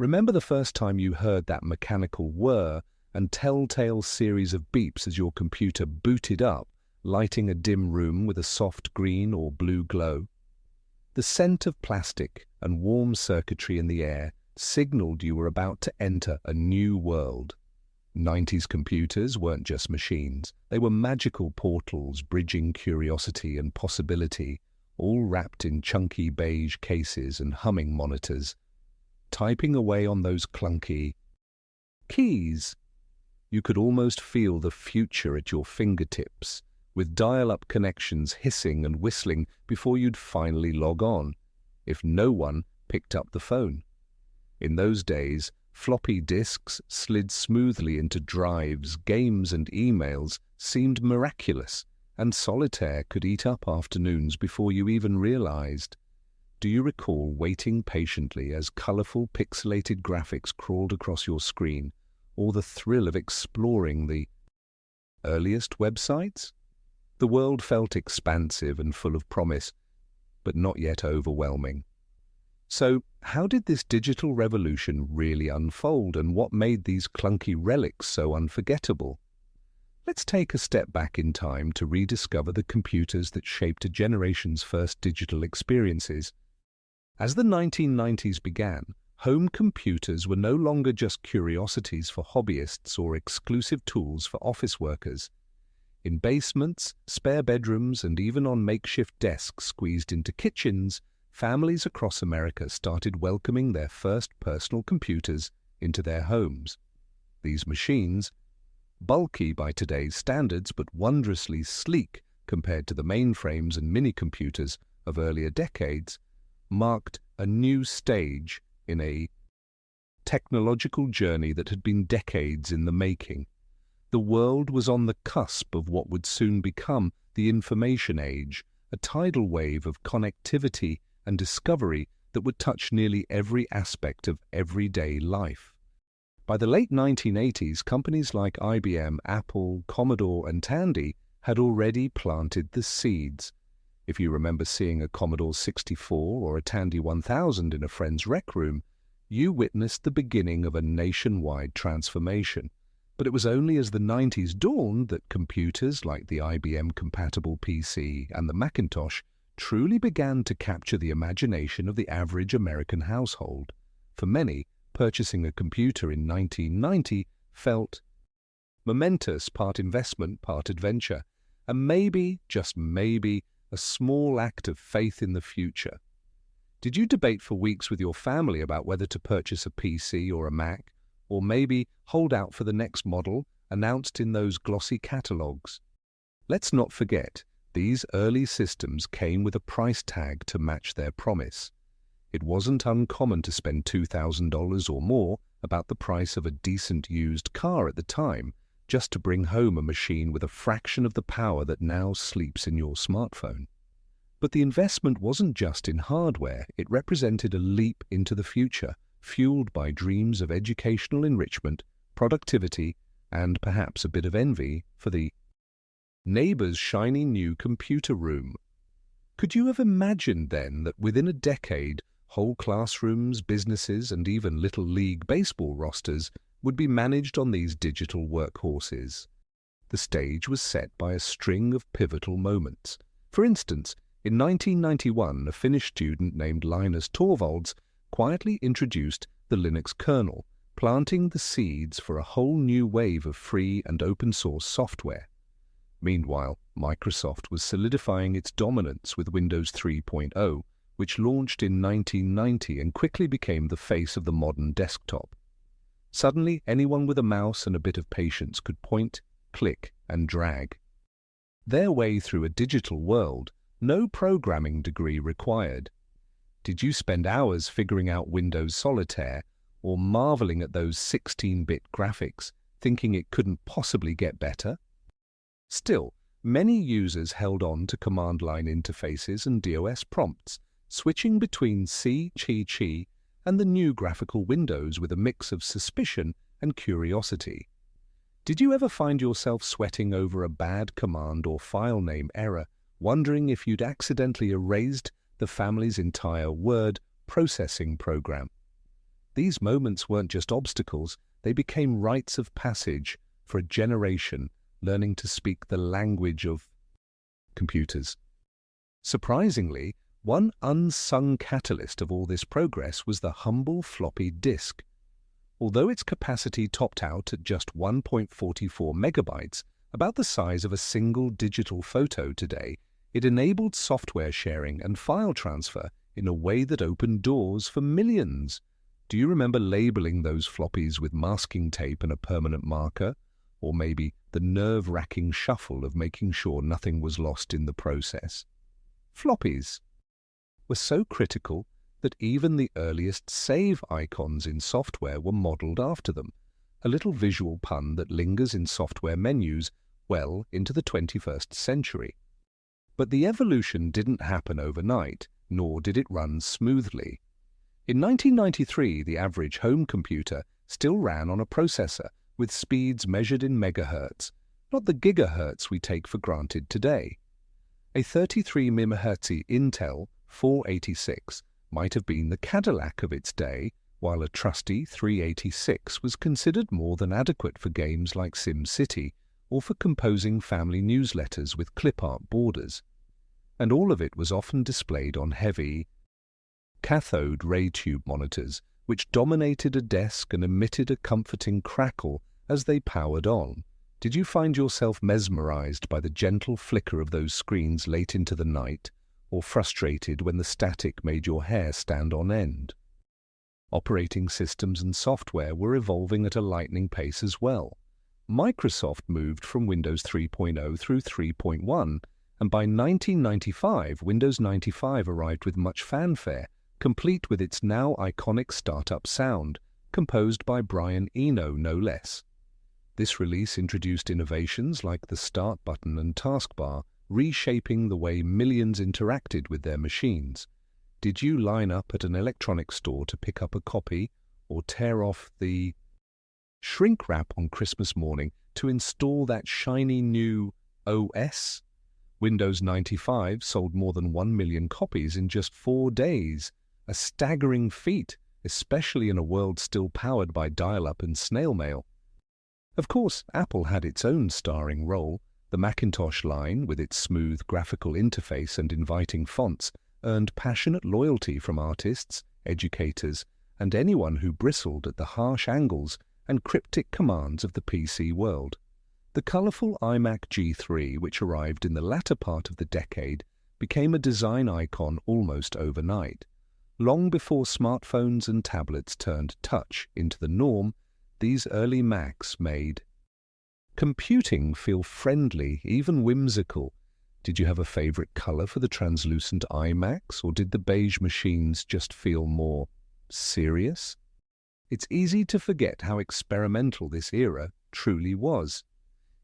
Remember the first time you heard that mechanical whir and telltale series of beeps as your computer booted up, lighting a dim room with a soft green or blue glow? The scent of plastic and warm circuitry in the air signaled you were about to enter a new world. 90s computers weren't just machines. They were magical portals bridging curiosity and possibility, all wrapped in chunky beige cases and humming monitors. Typing away on those clunky keys, you could almost feel the future at your fingertips, with dial-up connections hissing and whistling before you'd finally log on, if no one picked up the phone. In those days, floppy disks slid smoothly into drives, games and emails seemed miraculous, and solitaire could eat up afternoons before you even realized. Do you recall waiting patiently as colorful pixelated graphics crawled across your screen, or the thrill of exploring the earliest websites? The world felt expansive and full of promise, but not yet overwhelming. So, how did this digital revolution really unfold, and what made these clunky relics so unforgettable? Let's take a step back in time to rediscover the computers that shaped a generation's first digital experiences. As the 1990s began, home computers were no longer just curiosities for hobbyists or exclusive tools for office workers. In basements, spare bedrooms, and even on makeshift desks squeezed into kitchens, families across America started welcoming their first personal computers into their homes. These machines, bulky by today's standards but wondrously sleek compared to the mainframes and mini-computers of earlier decades, marked a new stage in a technological journey that had been decades in the making. The world was on the cusp of what would soon become the information age, a tidal wave of connectivity and discovery that would touch nearly every aspect of everyday life. By the late 1980s, companies like IBM, Apple, Commodore, and Tandy had already planted the seeds. If you remember seeing a Commodore 64 or a Tandy 1000 in a friend's rec room, you witnessed the beginning of a nationwide transformation. But it was only as the 90s dawned that computers like the IBM-compatible PC and the Macintosh truly began to capture the imagination of the average American household. For many, purchasing a computer in 1990 felt momentous, part investment, part adventure, and maybe, just maybe, a small act of faith in the future. Did you debate for weeks with your family about whether to purchase a PC or a Mac, or maybe hold out for the next model announced in those glossy catalogs? Let's not forget, these early systems came with a price tag to match their promise. It wasn't uncommon to spend $2,000 or more, about the price of a decent used car at the time, just to bring home a machine with a fraction of the power that now sleeps in your smartphone. But the investment wasn't just in hardware, it represented a leap into the future, fueled by dreams of educational enrichment, productivity, and perhaps a bit of envy for the neighbor's shiny new computer room. Could you have imagined then that within a decade, whole classrooms, businesses, and even Little League baseball rosters would be managed on these digital workhorses? The stage was set by a string of pivotal moments. For instance, in 1991, a Finnish student named Linus Torvalds quietly introduced the Linux kernel, planting the seeds for a whole new wave of free and open-source software. Meanwhile, Microsoft was solidifying its dominance with Windows 3.0, which launched in 1990 and quickly became the face of the modern desktop. Suddenly, anyone with a mouse and a bit of patience could point, click, and drag their way through a digital world, no programming degree required. Did you spend hours figuring out Windows Solitaire or marveling at those 16-bit graphics, thinking it couldn't possibly get better? Still, many users held on to command-line interfaces and DOS prompts, switching between C, Chi, and the new graphical windows with a mix of suspicion and curiosity. Did you ever find yourself sweating over a bad command or file name error, wondering if you'd accidentally erased the family's entire word processing program? These moments weren't just obstacles, they became rites of passage for a generation learning to speak the language of computers. Surprisingly, one unsung catalyst of all this progress was the humble floppy disk. Although its capacity topped out at just 1.44 megabytes, about the size of a single digital photo today, it enabled software sharing and file transfer in a way that opened doors for millions. Do you remember labeling those floppies with masking tape and a permanent marker? Or maybe the nerve-wracking shuffle of making sure nothing was lost in the process? Floppies were so critical that even the earliest save icons in software were modeled after them, a little visual pun that lingers in software menus well into the 21st century. But the evolution didn't happen overnight, nor did it run smoothly. In 1993, the average home computer still ran on a processor with speeds measured in megahertz, not the gigahertz we take for granted today. A 33 MHz Intel 486 might have been the Cadillac of its day, while a trusty 386 was considered more than adequate for games like SimCity or for composing family newsletters with clip art borders. And all of it was often displayed on heavy cathode-ray tube monitors, which dominated a desk and emitted a comforting crackle as they powered on. Did you find yourself mesmerized by the gentle flicker of those screens late into the night, or frustrated when the static made your hair stand on end? Operating systems and software were evolving at a lightning pace as well. Microsoft moved from Windows 3.0 through 3.1, and by 1995, Windows 95 arrived with much fanfare, complete with its now iconic startup sound, composed by Brian Eno no less. This release introduced innovations like the Start button and taskbar, reshaping the way millions interacted with their machines. Did you line up at an electronics store to pick up a copy, or tear off the shrink wrap on Christmas morning to install that shiny new OS? Windows 95 sold more than 1 million copies in just 4 days, a staggering feat, especially in a world still powered by dial-up and snail mail. Of course, Apple had its own starring role. The Macintosh line, with its smooth graphical interface and inviting fonts, earned passionate loyalty from artists, educators, and anyone who bristled at the harsh angles and cryptic commands of the PC world. The colorful iMac G3, which arrived in the latter part of the decade, became a design icon almost overnight. Long before smartphones and tablets turned touch into the norm, these early Macs made computing feel friendly, even whimsical. Did you have a favorite color for the translucent iMacs, or did the beige machines just feel more serious? It's easy to forget how experimental this era truly was.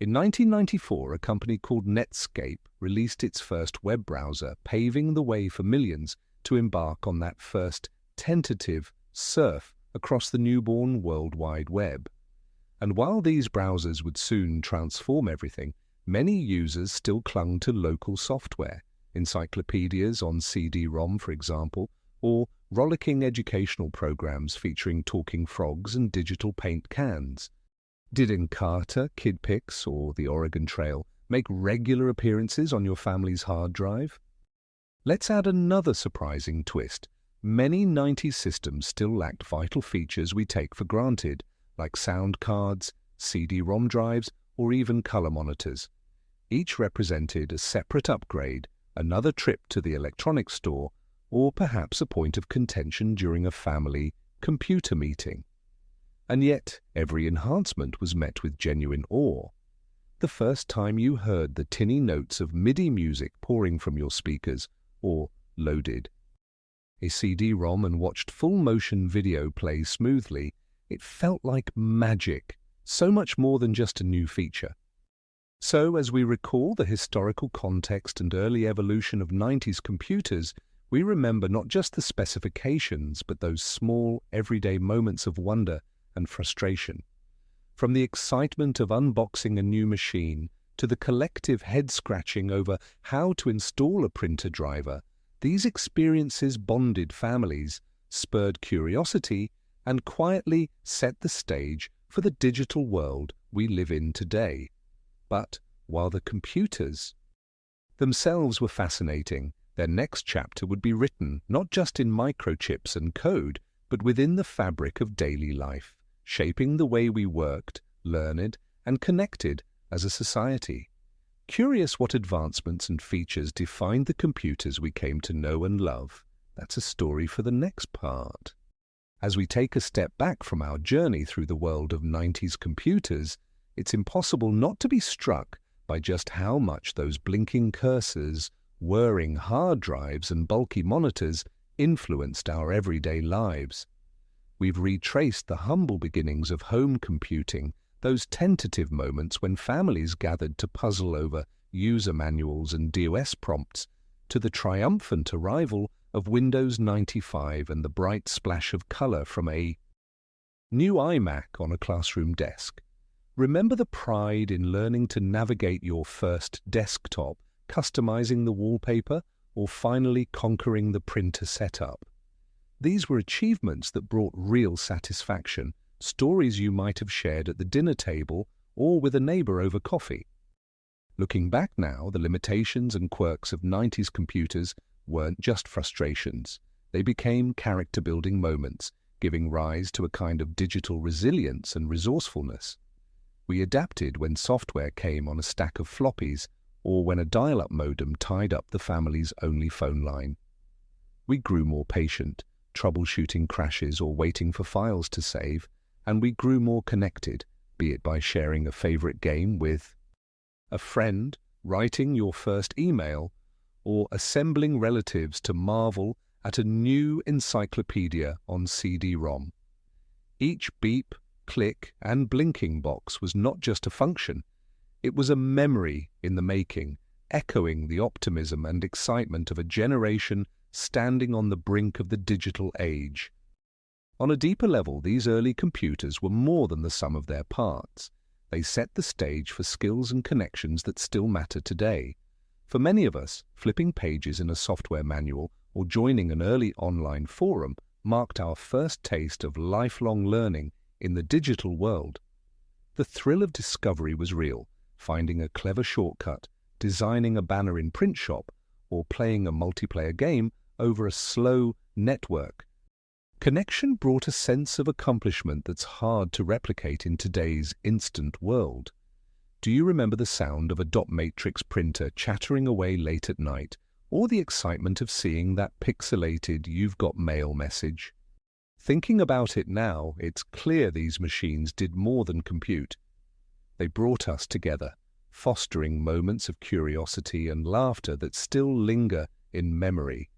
In 1994, a company called Netscape released its first web browser, paving the way for millions to embark on that first tentative surf across the newborn World Wide Web. And while these browsers would soon transform everything, many users still clung to local software, encyclopedias on CD-ROM, for example, or rollicking educational programs featuring talking frogs and digital paint cans. Did Encarta, KidPix, or the Oregon Trail make regular appearances on your family's hard drive? Let's add another surprising twist. Many 90s systems still lacked vital features we take for granted, like sound cards, CD-ROM drives, or even color monitors. Each represented a separate upgrade, another trip to the electronics store, or perhaps a point of contention during a family computer meeting. And yet, every enhancement was met with genuine awe. The first time you heard the tinny notes of MIDI music pouring from your speakers, or loaded a CD-ROM and watched full-motion video play smoothly, it felt like magic, so much more than just a new feature. So, as we recall the historical context and early evolution of 90s computers, we remember not just the specifications, but those small, everyday moments of wonder and frustration. From the excitement of unboxing a new machine to the collective head-scratching over how to install a printer driver, these experiences bonded families, spurred curiosity, and quietly set the stage for the digital world we live in today. But while the computers themselves were fascinating, their next chapter would be written not just in microchips and code, but within the fabric of daily life, shaping the way we worked, learned, and connected as a society. Curious what advancements and features defined the computers we came to know and love? That's a story for the next part. As we take a step back from our journey through the world of 90s computers, it's impossible not to be struck by just how much those blinking cursors, whirring hard drives, and bulky monitors influenced our everyday lives. We've retraced the humble beginnings of home computing, those tentative moments when families gathered to puzzle over user manuals and DOS prompts, to the triumphant arrival of Windows 95 and the bright splash of color from a new iMac on a classroom desk. Remember the pride in learning to navigate your first desktop, customizing the wallpaper, or finally conquering the printer setup? These were achievements that brought real satisfaction, stories you might have shared at the dinner table or with a neighbor over coffee. Looking back now, the limitations and quirks of 90s computers weren't just frustrations. They became character-building moments, giving rise to a kind of digital resilience and resourcefulness. We adapted when software came on a stack of floppies, or when a dial-up modem tied up the family's only phone line. We grew more patient, troubleshooting crashes or waiting for files to save, and we grew more connected, be it by sharing a favorite game with a friend, writing your first email, or assembling relatives to marvel at a new encyclopedia on CD-ROM. Each beep, click, and blinking box was not just a function. It was a memory in the making, echoing the optimism and excitement of a generation standing on the brink of the digital age. On a deeper level, these early computers were more than the sum of their parts. They set the stage for skills and connections that still matter today. For many of us, flipping pages in a software manual or joining an early online forum marked our first taste of lifelong learning in the digital world. The thrill of discovery was real, finding a clever shortcut, designing a banner in print shop, or playing a multiplayer game over a slow network. Connection brought a sense of accomplishment that's hard to replicate in today's instant world. Do you remember the sound of a dot matrix printer chattering away late at night, or the excitement of seeing that pixelated "you've got mail" message? Thinking about it now, it's clear these machines did more than compute. They brought us together, fostering moments of curiosity and laughter that still linger in memory.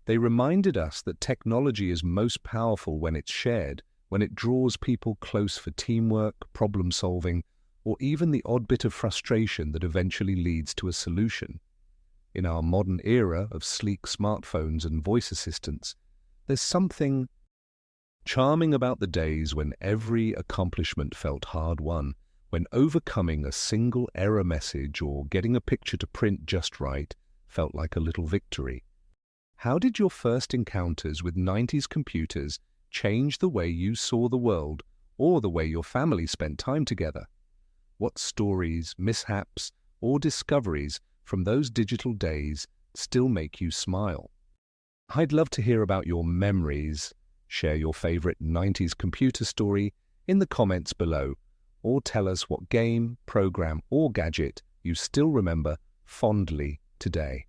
They reminded us that technology is most powerful when it's shared, when it draws people close for teamwork, problem-solving, or even the odd bit of frustration that eventually leads to a solution. In our modern era of sleek smartphones and voice assistants, there's something charming about the days when every accomplishment felt hard-won, when overcoming a single error message or getting a picture to print just right felt like a little victory. How did your first encounters with 90s computers change the way you saw the world or the way your family spent time together? What stories, mishaps, or discoveries from those digital days still make you smile? I'd love to hear about your memories. Share your favorite 90s computer story in the comments below, or tell us what game, program, or gadget you still remember fondly today.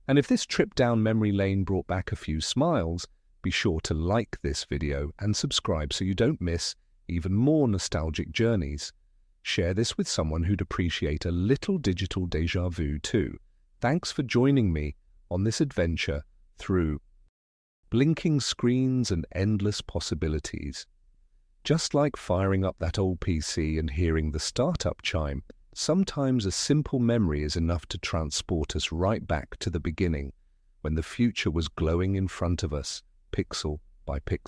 And if this trip down memory lane brought back a few smiles, be sure to like this video and subscribe so you don't miss even more nostalgic journeys. Share this with someone who'd appreciate a little digital déjà vu too. Thanks for joining me on this adventure through blinking screens and endless possibilities. Just like firing up that old PC and hearing the startup chime, sometimes a simple memory is enough to transport us right back to the beginning, when the future was glowing in front of us, pixel by pixel.